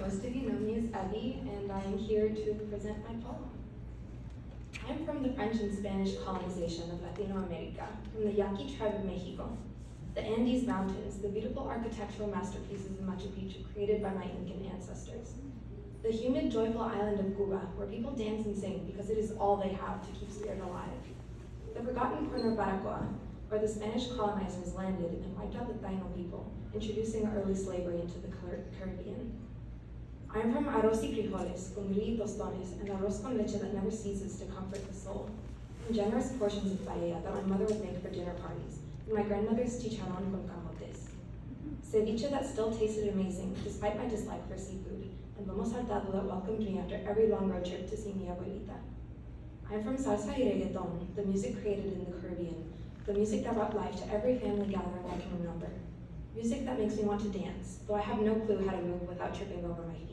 most of you know me as Evie, and I am here to present my poem. I'm from the French and Spanish colonization of Latino America, from the Yaqui tribe of Mexico, the Andes Mountains, the beautiful architectural masterpieces of Machu Picchu created by my Incan ancestors, the humid, joyful island of Cuba, where people dance and sing because it is all they have to keep spirit alive, the forgotten corner of Baracoa, where the Spanish colonizers landed and wiped out the Taino people, introducing early slavery into the Caribbean. I am from arroz y frijoles, con grilli y tostones, and arroz con leche that never ceases to comfort the soul, from generous portions of paella that my mother would make for dinner parties, and my grandmother's chicharrón con camotes. Ceviche that still tasted amazing, despite my dislike for seafood, and lomo saltado that welcomed me after every long road trip to see mi abuelita. I am from salsa y reggaeton, the music created in the Caribbean, the music that brought life to every family gathering I can remember. Music that makes me want to dance, though I have no clue how to move without tripping over my feet.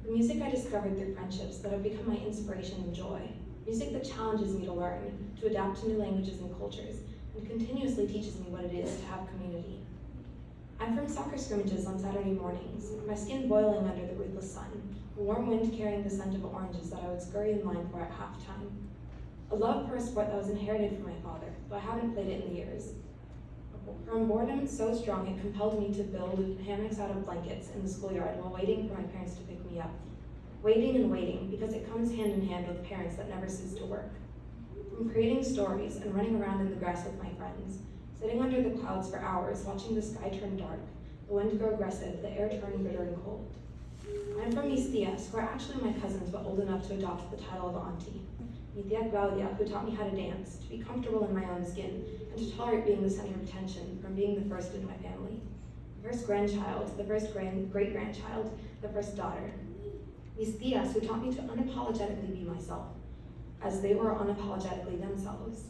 The music I discovered through friendships that have become my inspiration and joy. Music that challenges me to learn, to adapt to new languages and cultures, and continuously teaches me what it is to have community. I'm from soccer scrimmages on Saturday mornings, my skin boiling under the ruthless sun, a warm wind carrying the scent of oranges that I would scurry in line for at halftime. A love for a sport that was inherited from my father, though I haven't played it in years. From boredom so strong it compelled me to build hammocks out of blankets in the schoolyard while waiting for my parents to pick me up. Waiting and waiting, because it comes hand in hand with parents that never cease to work. From creating stories and running around in the grass with my friends, sitting under the clouds for hours, watching the sky turn dark, the wind grow aggressive, the air turn bitter and cold. I'm from mis tias, who are actually my cousins but old enough to adopt the title of auntie. Mi tia Claudia, who taught me how to dance, to be comfortable in my own skin, and to tolerate being the center of attention from being the first in my family. The first grandchild, the first great-grandchild, the first daughter. Mis tias, who taught me to unapologetically be myself, as they were unapologetically themselves.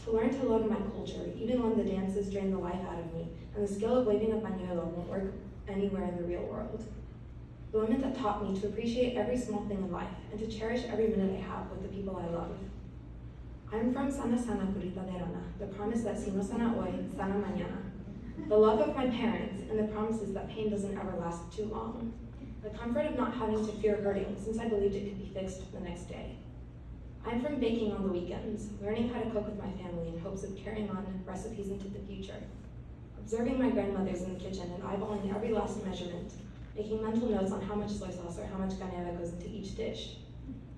To learn to love my culture, even when the dances drain the life out of me, and the skill of waving a pañuelo won't work anywhere in the real world. The women that taught me to appreciate every small thing in life and to cherish every minute I have with the people I love. I'm from Sana Sana Curita de Rana, the promise that si no sana hoy, sana mañana. The love of my parents and the promises that pain doesn't ever last too long. The comfort of not having to fear hurting since I believed it could be fixed the next day. I'm from baking on the weekends, learning how to cook with my family in hopes of carrying on recipes into the future. Observing my grandmothers in the kitchen and eyeballing every last measurement, making mental notes on how much soy sauce or how much canela goes into each dish.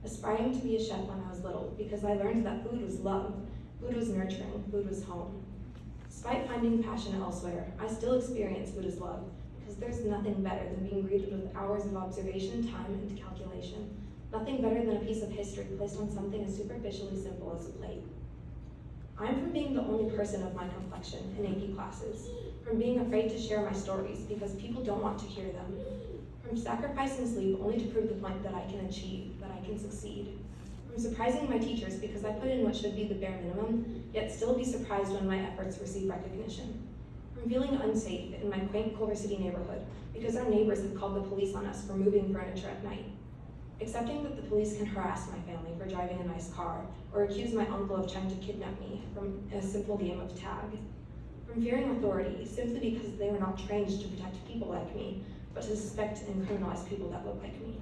Aspiring to be a chef when I was little because I learned that food was love, food was nurturing, food was home. Despite finding passion elsewhere, I still experience food as love because there's nothing better than being greeted with hours of observation, time, and calculation. Nothing better than a piece of history placed on something as superficially simple as a plate. I'm from being the only person of my complexion in AP classes, from being afraid to share my stories because people don't want to hear them, from sacrificing sleep only to prove the point that I can achieve, that I can succeed, from surprising my teachers because I put in what should be the bare minimum, yet still be surprised when my efforts receive recognition, from feeling unsafe in my quaint Culver City neighborhood because our neighbors have called the police on us for moving furniture at night, accepting that the police can harass my family for driving a nice car, or accuse my uncle of trying to kidnap me from a simple game of tag. From fearing authority, simply because they were not trained to protect people like me, but to suspect and criminalize people that look like me.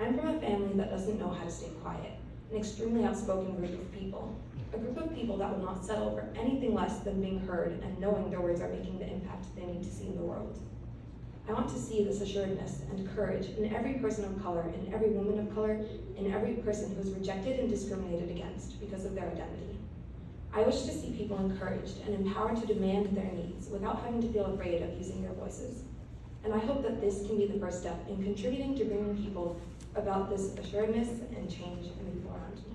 I'm from a family that doesn't know how to stay quiet, an extremely outspoken group of people, a group of people that will not settle for anything less than being heard and knowing their words are making the impact they need to see in the world. I want to see this assuredness and courage in every person of color, in every woman of color, in every person who is rejected and discriminated against because of their identity. I wish to see people encouraged and empowered to demand their needs without having to feel afraid of using their voices. And I hope that this can be the first step in contributing to bringing people about this assuredness and change in the people around me.